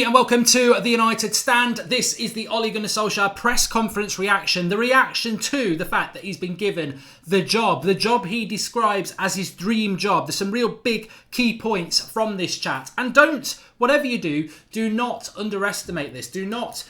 And welcome to the United Stand. This is the Ole Gunnar Solskjaer press conference reaction. The reaction to the fact that he's been given the job he describes as his dream job. There's some real big key points from this chat. And whatever you do not underestimate this. Do not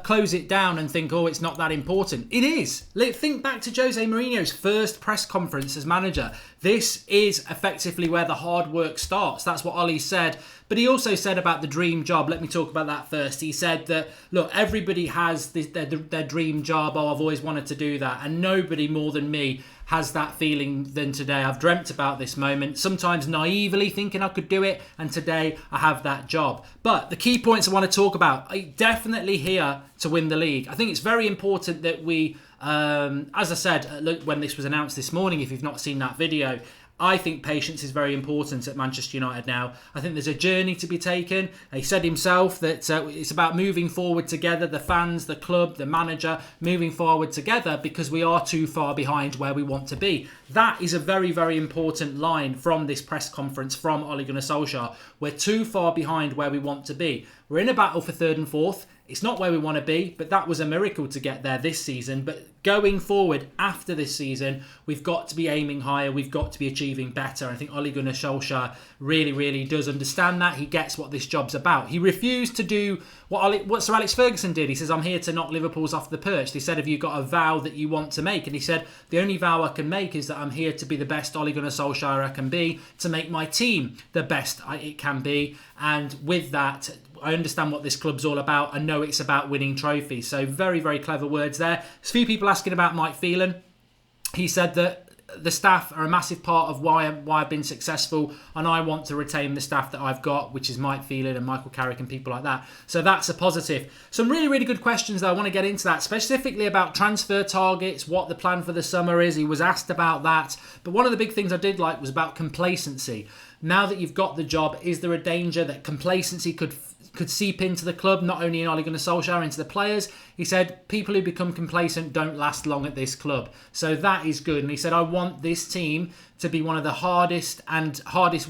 close it down and think, oh, it's not that important. It is. Think back to Jose Mourinho's first press conference as manager. This is effectively where the hard work starts. That's what Ole said. But he also said about the dream job. Let me talk about that first. He said that, look, everybody has their dream job. Oh, I've always wanted to do that. And nobody more than me has that feeling than today. I've dreamt about this moment, sometimes naively thinking I could do it. And today I have that job. But the key points I want to talk about, definitely here to win the league. I think it's very important that we, as I said, look, when this was announced this morning, if you've not seen that video, I think patience is very important at Manchester United now. I think there's a journey to be taken. He said himself that it's about moving forward together, the fans, the club, the manager, moving forward together because we are too far behind where we want to be. That is a very, very important line from this press conference from Ole Gunnar Solskjaer. We're too far behind where we want to be. We're in a battle for third and fourth. It's not where we want to be, but that was a miracle to get there this season. But going forward after this season, we've got to be aiming higher. We've got to be achieving better. I think Ole Gunnar Solskjaer really, really does understand that. He gets what this job's about. He refused to do what Sir Alex Ferguson did. He says, I'm here to knock Liverpool's off the perch. They said, have you got a vow that you want to make? And he said, the only vow I can make is that I'm here to be the best Ole Gunnar Solskjaer I can be, to make my team the best it can be. And with that, I understand what this club's all about. I know it's about winning trophies. So very, very clever words there. There's a few people asking about Mike Phelan. He said that the staff are a massive part of why I've been successful, and I want to retain the staff that I've got, which is Mike Phelan and Michael Carrick and people like that. So that's a positive. Some really, really good questions though. I want to get into that, specifically about transfer targets, what the plan for the summer is. He was asked about that. But one of the big things I did like was about complacency. Now that you've got the job, is there a danger that complacency could seep into the club, not only in Ole Gunnar Solskjaer, into the players? He said people who become complacent don't last long at this club. So that is good. And he said, I want this team to be one of the hardest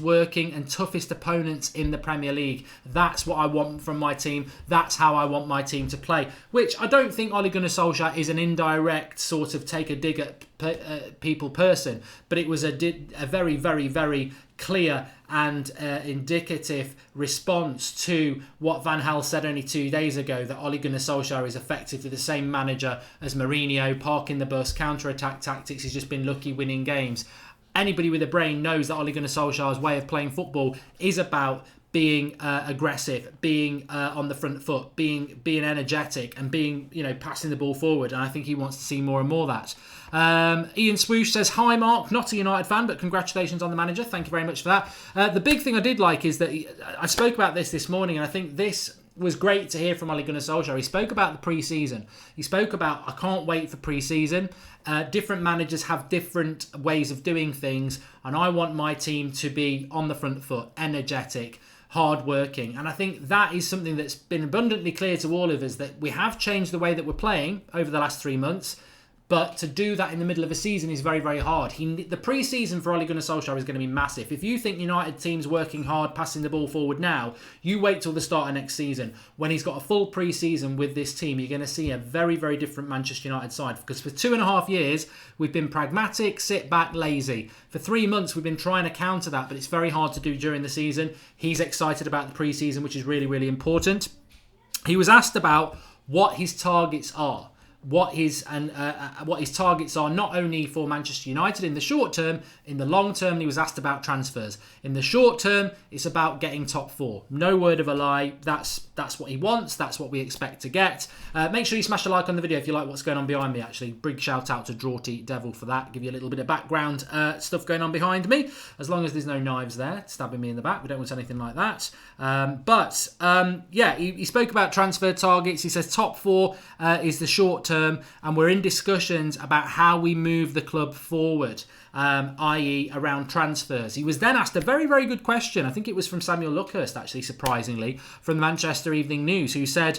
working and toughest opponents in the Premier League. That's what I want from my team. That's how I want my team to play. Which I don't think Ole Gunnar Solskjaer is an indirect sort of take a dig at people person. But it was a very, very, very clear and indicative response to what Van Gaal said only 2 days ago, that Ole Gunnar Solskjaer is effectively the same manager as Mourinho, parking the bus, counter-attack tactics. He's just been lucky winning games. Anybody with a brain knows that Ole Gunnar Solskjaer's way of playing football is about being aggressive, being on the front foot, being energetic, and being, passing the ball forward. And I think he wants to see more and more of that. Ian Swoosh says, hi Mark, not a United fan, but congratulations on the manager. Thank you very much for that. The big thing I did like is that I spoke about this morning, and I think this was great to hear from Ole Gunnar Solskjaer. He spoke about the pre-season. He spoke about, I can't wait for pre-season. Different managers have different ways of doing things, and I want my team to be on the front foot, energetic, hard-working. And I think that is something that's been abundantly clear to all of us, that we have changed the way that we're playing over the last 3 months. But to do that in the middle of a season is very, very hard. The pre-season for Ole Gunnar Solskjaer is going to be massive. If you think United team's working hard, passing the ball forward now, you wait till the start of next season. When he's got a full pre-season with this team, you're going to see a very, very different Manchester United side. Because for 2.5 years, we've been pragmatic, sit back, lazy. For 3 months, we've been trying to counter that, but it's very hard to do during the season. He's excited about the pre-season, which is really, really important. He was asked about what his targets are. What his targets are, not only for Manchester United in the short term, in the long term. He was asked about transfers. In the short term, it's about getting top 4. No word of a lie. That's what he wants. That's what we expect to get. Make sure you smash a like on the video if you like what's going on behind me, actually. Big shout out to Drawty Devil for that. Give you a little bit of background stuff going on behind me. As long as there's no knives there stabbing me in the back. We don't want anything like that. He spoke about transfer targets. He says top 4 is the short term, and we're in discussions about how we move the club forward. i.e. around transfers. He was then asked a very, very good question. I think it was from Samuel Luckhurst, actually, surprisingly, from the Manchester Evening News, who said,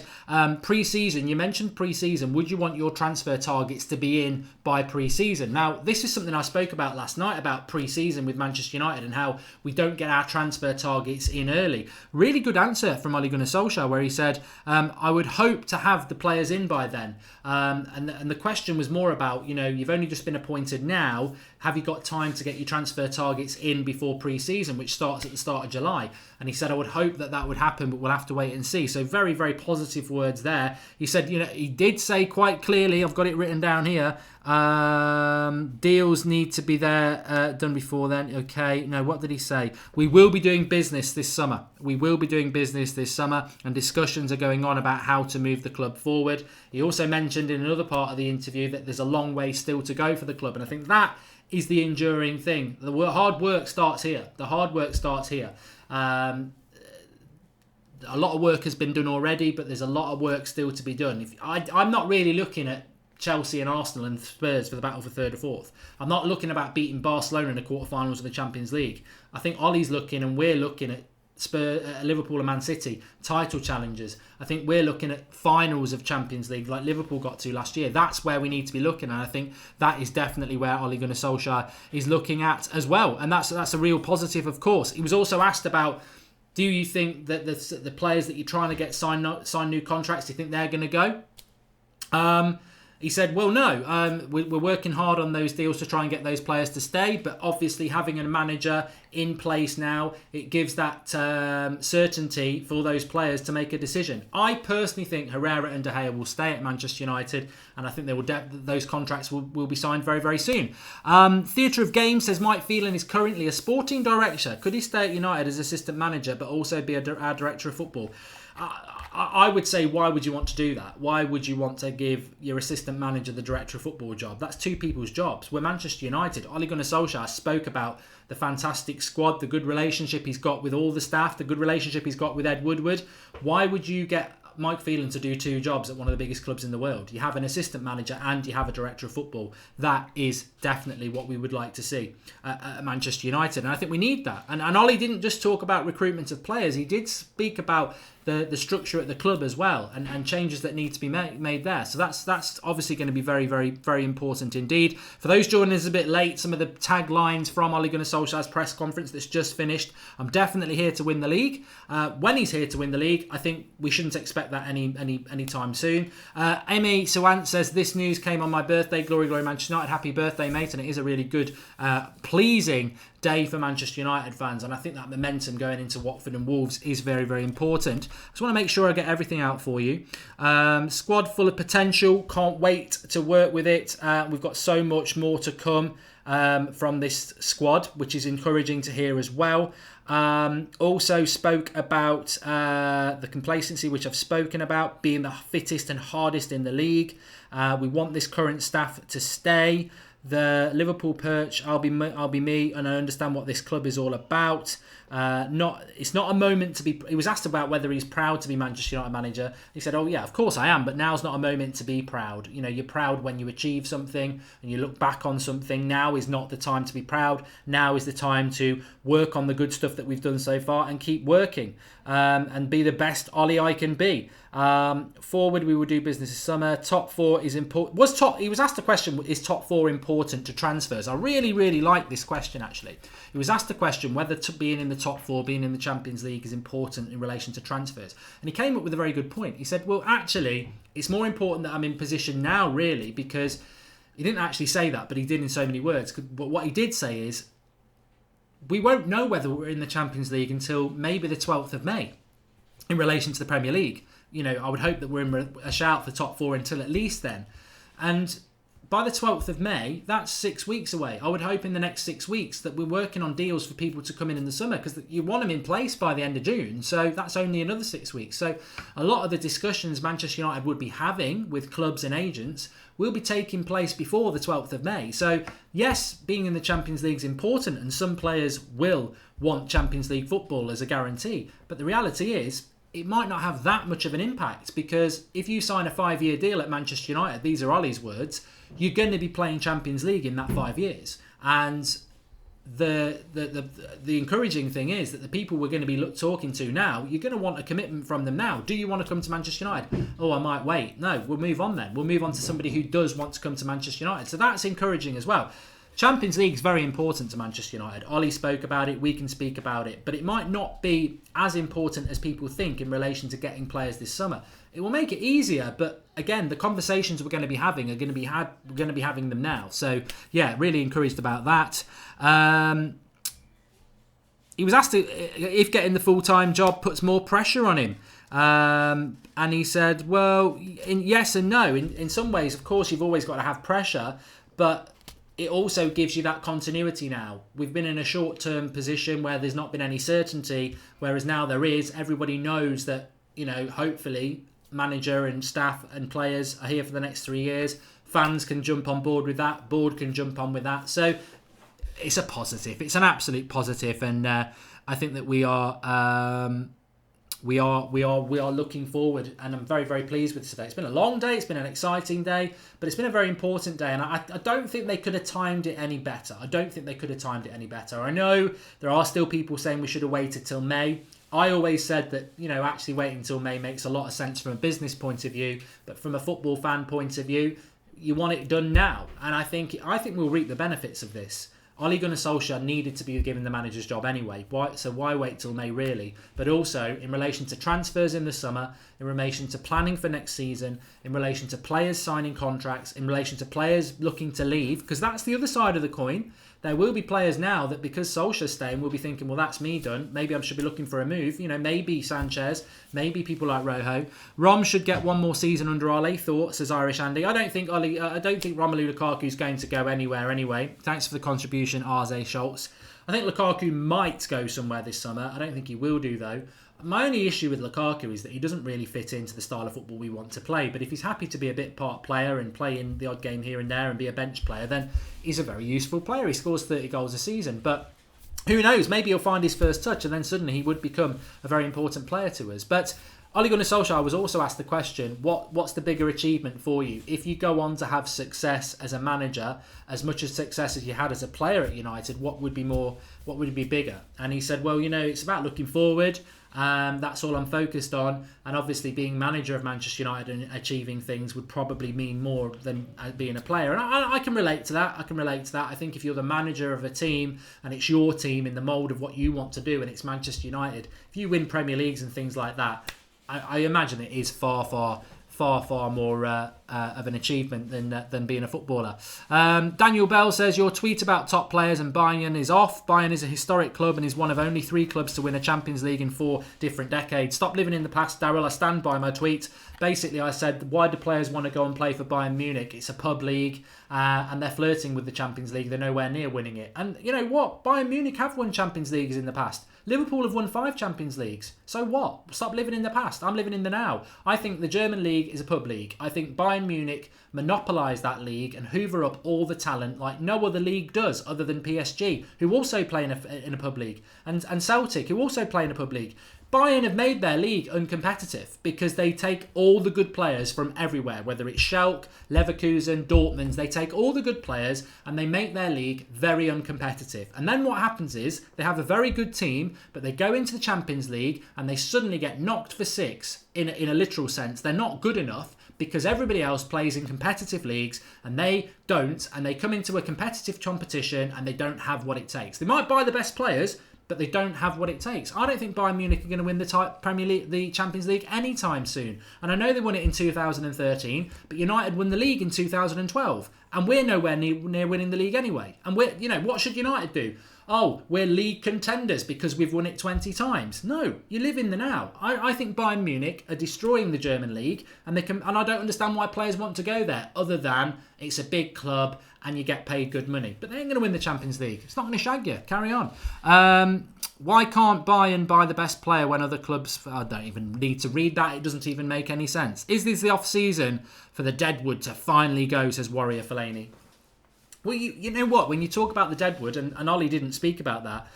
pre-season, you mentioned pre-season, would you want your transfer targets to be in by pre-season? Now, this is something I spoke about last night about pre-season with Manchester United and how we don't get our transfer targets in early. Really good answer from Ole Gunnar Solskjaer, where he said, I would hope to have the players in by then. And the question was more about, you've only just been appointed now. Have you got time to get your transfer targets in before pre-season, which starts at the start of July? And he said, I would hope that would happen, but we'll have to wait and see. So very, very positive words there. He said, he did say quite clearly, I've got it written down here, deals need to be there done before then. Okay, no, what did he say? We will be doing business this summer. We will be doing business this summer, and discussions are going on about how to move the club forward. He also mentioned in another part of the interview that there's a long way still to go for the club, and I think that is the enduring thing. The hard work starts here. A lot of work has been done already, but there's a lot of work still to be done. I'm not really looking at Chelsea and Arsenal and Spurs for the battle for third or fourth. I'm not looking about beating Barcelona in the quarterfinals of the Champions League. I think Ollie's looking, and we're looking at Liverpool and Man City title challenges. I think we're looking at finals of Champions League like Liverpool got to last year. That's where we need to be looking, and I think that is definitely where Ole Gunnar Solskjaer is looking at as well, and that's a real positive, of course. He was also asked about, do you think that the players that you're trying to get sign new contracts, do you think they're going to go? He said, well, no, we're working hard on those deals to try and get those players to stay. But obviously having a manager in place now, it gives that certainty for those players to make a decision. I personally think Herrera and De Gea will stay at Manchester United. And I think those contracts will be signed very, very soon. Theatre of Games says Mike Phelan is currently a sporting director. Could he stay at United as assistant manager but also be our director of football? I would say, why would you want to do that? Why would you want to give your assistant manager the director of football job? That's two people's jobs. We're Manchester United. Ole Gunnar Solskjaer spoke about the fantastic squad, the good relationship he's got with all the staff, the good relationship he's got with Ed Woodward. Why would you get Mike Phelan to do two jobs at one of the biggest clubs in the world? You have an assistant manager and you have a director of football. That is definitely what we would like to see at Manchester United, and I think we need that. And Ollie didn't just talk about recruitment of players. He did speak about the structure at the club as well, and changes that need to be made there. So that's obviously going to be very, very, very important indeed. For those joining us a bit late, some of the taglines from Ole Gunnar Solskjaer's press conference that's just finished: I'm definitely here to win the league. When he's here to win the league, I think we shouldn't expect that any time soon. Amy Sawant says, this news came on my birthday. Glory, glory, Manchester United. Happy birthday, mate. And it is a really good, pleasing day for Manchester United fans, and I think that momentum going into Watford and Wolves is very, very important. I just want to make sure I get everything out for you. Squad full of potential. Can't wait to work with it. We've got so much more to come from this squad, which is encouraging to hear as well. Also spoke about the complacency, which I've spoken about, being the fittest and hardest in the league. We want this current staff to stay. The Liverpool perch, I'll be me, and I understand what this club is all about. It's not a moment to be. He was asked about whether he's proud to be Manchester United manager. He said, "Oh yeah, of course I am, but now's not a moment to be proud. You're proud when you achieve something and you look back on something. Now is not the time to be proud. Now is the time to work on the good stuff that we've done so far and keep working and be the best Ollie I can be." Forward, we will do business this summer. Top four is important. He was asked the question: is top four important to transfers? I really, really like this question. Actually, he was asked the question whether being in the top four, being in the Champions League, is important in relation to transfers, and he came up with a very good point. He said, "Well, actually, it's more important that I'm in position now, really, because." He didn't actually say that, but he did in so many words. But what he did say is, we won't know whether we're in the Champions League until maybe the 12th of May in relation to the Premier League. I would hope that we're in a shout for top four until at least then. And by the 12th of May, that's 6 weeks away. I would hope in the next 6 weeks that we're working on deals for people to come in the summer, because you want them in place by the end of June. So that's only another 6 weeks. So a lot of the discussions Manchester United would be having with clubs and agents will be taking place before the 12th of May. So yes, being in the Champions League is important, and some players will want Champions League football as a guarantee. But the reality is, it might not have that much of an impact, because if you sign a 5-year deal at Manchester United, these are Ollie's words, you're going to be playing Champions League in that 5 years. And the encouraging thing is that the people we're going to be talking to now, you're going to want a commitment from them now. Do you want to come to Manchester United? Oh, I might wait. No, we'll move on then. We'll move on to somebody who does want to come to Manchester United. So that's encouraging as well. Champions League is very important to Manchester United. Ollie spoke about it, we can speak about it, but it might not be as important as people think in relation to getting players this summer. It will make it easier, but again, the conversations we're going to be having we're going to be having them now. So yeah, really encouraged about that. He was asked if getting the full-time job puts more pressure on him. And he said, well, yes and no. In some ways, of course, you've always got to have pressure, but it also gives you that continuity now. We've been in a short-term position where there's not been any certainty, whereas now there is. Everybody knows that, hopefully, manager and staff and players are here for the next 3 years. Fans can jump on board with that. Board can jump on with that. So it's a positive. It's an absolute positive, and I think that we are looking forward, and I'm very, very pleased with today. It's been a long day, it's been an exciting day, but it's been a very important day, and I don't think they could have timed it any better. I know there are still people saying we should have waited till May. I always said that, actually waiting until May makes a lot of sense from a business point of view, but from a football fan point of view, you want it done now, and I think we'll reap the benefits of this. Ole Gunnar Solskjaer needed to be given the manager's job anyway. Why wait till May, really? But also, in relation to transfers in the summer, in relation to planning for next season, in relation to players signing contracts, in relation to players looking to leave, because that's the other side of the coin. There will be players now that, because Solskjaer's staying, will be thinking, well, that's me done. Maybe I should be looking for a move. Maybe Sanchez, maybe people like Rojo. Rom should get one more season under Ole. Thoughts, says Irish Andy. I don't think Romelu Lukaku's going to go anywhere anyway. Thanks for the contribution, Arze Schultz. I think Lukaku might go somewhere this summer. I don't think he will do, though. My only issue with Lukaku is that he doesn't really fit into the style of football we want to play. But if he's happy to be a bit part player and play in the odd game here and there and be a bench player, then he's a very useful player. He scores 30 goals a season. But who knows? Maybe he'll find his first touch and then suddenly he would become a very important player to us. But Ole Gunnar Solskjaer was also asked the question, what's the bigger achievement for you? If you go on to have success as a manager, as much as success as you had as a player at United, what would be bigger? And he said, well, it's about looking forward. That's all I'm focused on, and obviously being manager of Manchester United and achieving things would probably mean more than being a player, and I can relate to that. I think if you're the manager of a team and it's your team in the mould of what you want to do and it's Manchester United, if you win Premier Leagues and things like that, I imagine it is far more of an achievement than being a footballer. Daniel Bell says, your tweet about top players and Bayern is off. Bayern is a historic club and is one of only 3 clubs to win a Champions League in 4 different decades. Stop living in the past, Daryl. I stand by my tweet. Basically, I said, why do players want to go and play for Bayern Munich? It's a pub league, and they're flirting with the Champions League. They're nowhere near winning it. And you know what? Bayern Munich have won Champions Leagues in the past. Liverpool have won 5 Champions Leagues. So what? Stop living in the past. I'm living in the now. I think the German league is a pub league. I think Bayern Munich monopolise that league and hoover up all the talent like no other league does other than PSG, who also play in a pub league, and Celtic, who also play in a pub league. Bayern have made their league uncompetitive because they take all the good players from everywhere, whether it's Schalke, Leverkusen, Dortmund. They take all the good players and they make their league very uncompetitive. And then what happens is they have a very good team, but they go into the Champions League and they suddenly get knocked for 6 in a literal sense. They're not good enough because everybody else plays in competitive leagues and they don't, and they come into a competitive competition and they don't have what it takes. They might buy the best players, but they don't have what it takes. I don't think Bayern Munich are going to win the Champions League anytime soon. And I know they won it in 2013, but United won the league in 2012, and we're nowhere near winning the league anyway. And what should United do? Oh, we're league contenders because we've won it 20 times. No, you live in the now. I think Bayern Munich are destroying the German league, and I don't understand why players want to go there, other than it's a big club and you get paid good money. But they ain't going to win the Champions League. It's not going to shag you. Carry on. Why can't Bayern buy the best player when other clubs... I don't even need to read that. It doesn't even make any sense. Is this the off-season for the Deadwood to finally go, says Warrior Fellaini? Well, you know what? When you talk about the Deadwood, and Ollie didn't speak about that,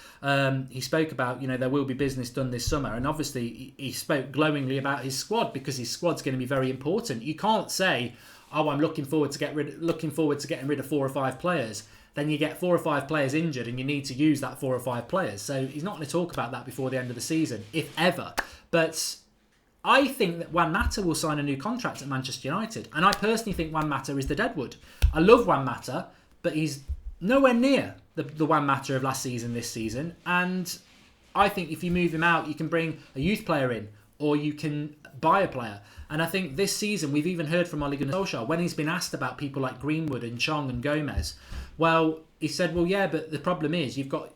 he spoke about, there will be business done this summer. And obviously, he spoke glowingly about his squad because his squad's going to be very important. You can't say... I'm looking forward to getting rid of 4 or 5 players. then you get 4 or 5 players injured and you need to use that 4 or 5 players. So he's not going to talk about that before the end of the season, if ever. But I think that Juan Mata will sign a new contract at Manchester United. And I personally think Juan Mata is the deadwood. I love Juan Mata, but he's nowhere near the Juan Mata of last season this season. And I think if you move him out, you can bring a youth player in, or you can buy a player. And I think this season, we've even heard from Ole Gunnar Solskjaer, when he's been asked about people like Greenwood and Chong and Gomez, well, he said, well, yeah, but the problem is you've got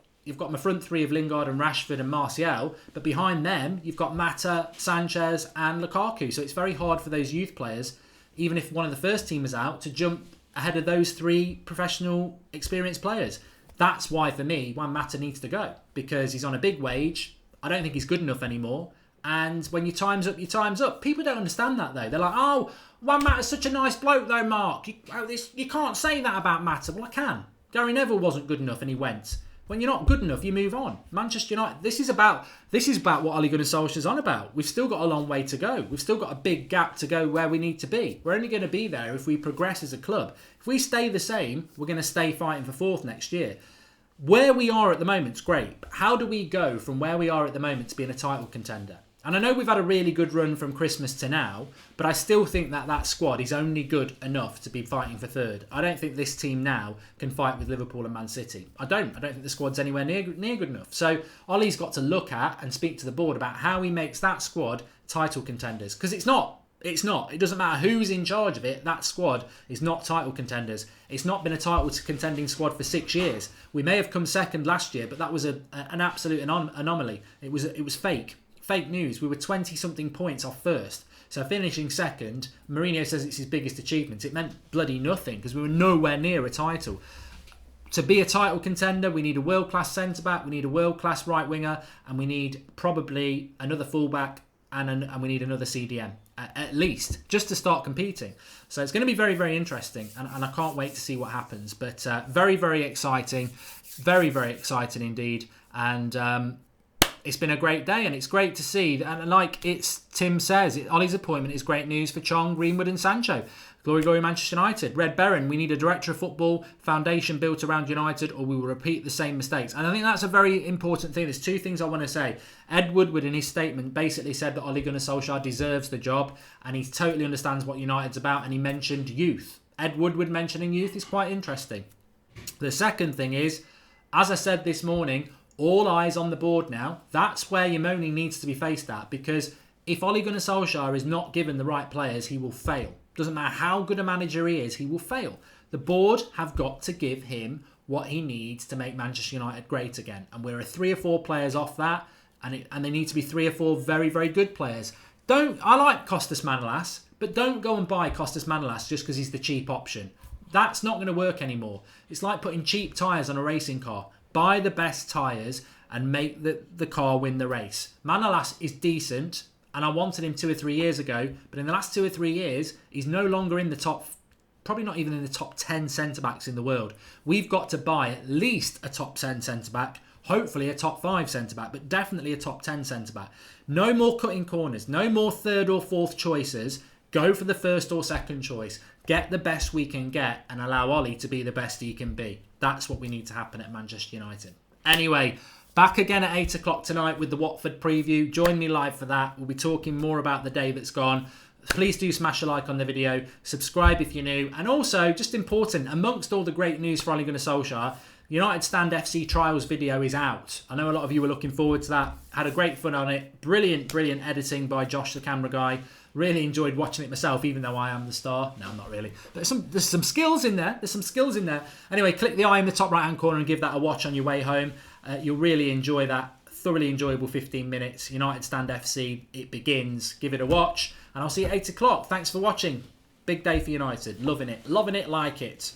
my front three of Lingard and Rashford and Martial, but behind them, you've got Mata, Sanchez and Lukaku. So it's very hard for those youth players, even if one of the first team is out, to jump ahead of those 3 professional, experienced players. That's why, for me, Juan Mata needs to go, because he's on a big wage. I don't think he's good enough anymore. And when your time's up, your time's up. People don't understand that, though. They're like, oh, Juan Mata's such a nice bloke, though, Mark. You can't say that about Mata. Well, I can. Gary Neville wasn't good enough and he went. When you're not good enough, you move on. Manchester United, this is about what Ole Gunnar Solskjaer's on about. We've still got a long way to go. We've still got a big gap to go where we need to be. We're only going to be there if we progress as a club. If we stay the same, we're going to stay fighting for 4th next year. Where we are at the moment is great. But how do we go from where we are at the moment to being a title contender? And I know we've had a really good run from Christmas to now, but I still think that squad is only good enough to be fighting for 3rd. I don't think this team now can fight with Liverpool and Man City. I don't think the squad's anywhere near good enough. So Ollie's got to look at and speak to the board about how he makes that squad title contenders. Because it's not. It doesn't matter who's in charge of it. That squad is not title contenders. It's not been a title contending squad for 6 years. We may have come second last year, but that was an absolute anomaly. It was fake. Fake news. We were 20-something points off first. So finishing second, Mourinho says it's his biggest achievement. It meant bloody nothing because we were nowhere near a title. To be a title contender, we need a world-class centre-back, we need a world-class right-winger, and we need probably another full-back and we need another CDM, at least, just to start competing. So it's going to be very, very interesting, and I can't wait to see what happens. But very, very exciting. Very, very exciting indeed. And it's been a great day, and it's great to see. And like Tim says, Ollie's appointment is great news for Chong, Greenwood and Sancho. Glory, glory, Manchester United. Red Baron, we need a director of football foundation built around United, or we will repeat the same mistakes. And I think that's a very important thing. There's 2 things I want to say. Ed Woodward, in his statement, basically said that Ole Gunnar Solskjaer deserves the job, and he totally understands what United's about, and he mentioned youth. Ed Woodward mentioning youth is quite interesting. The second thing is, as I said this morning, all eyes on the board now. That's where your moaning needs to be faced at, because if Ole Gunnar Solskjaer is not given the right players, he will fail. Doesn't matter how good a manager he is, he will fail. The board have got to give him what he needs to make Manchester United great again. And we're 3 or 4 players off that, and they need to be 3 or 4 very, very good players. I like Costas Manolas, but don't go and buy Costas Manolas just because he's the cheap option. That's not going to work anymore. It's like putting cheap tyres on a racing car. Buy the best tyres and make the car win the race. Manolas is decent, and I wanted him 2 or 3 years ago, but in the last 2 or 3 years, he's no longer in the top, probably not even in the top 10 centre-backs in the world. We've got to buy at least a top 10 centre-back, hopefully a top 5 centre-back, but definitely a top 10 centre-back. No more cutting corners, no more 3rd or 4th choices. Go for the 1st or 2nd choice. Get the best we can get and allow Ollie to be the best he can be. That's what we need to happen at Manchester United. Anyway, back again at 8 o'clock tonight with the Watford preview. Join me live for that. We'll be talking more about the day that's gone. Please do smash a like on the video. Subscribe if you're new. And also, just important, amongst all the great news for Ole Gunnar Solskjaer, United Stand FC Trials video is out. I know a lot of you were looking forward to that. Had a great fun on it. Brilliant, brilliant editing by Josh, the camera guy. Really enjoyed watching it myself, even though I am the star. No, I'm not really. But there's some skills in there. There's some skills in there. Anyway, click the eye in the top right-hand corner and give that a watch on your way home. You'll really enjoy that. Thoroughly enjoyable 15 minutes. United Stand FC, it begins. Give it a watch. And I'll see you at 8 o'clock. Thanks for watching. Big day for United. Loving it. Loving it like it.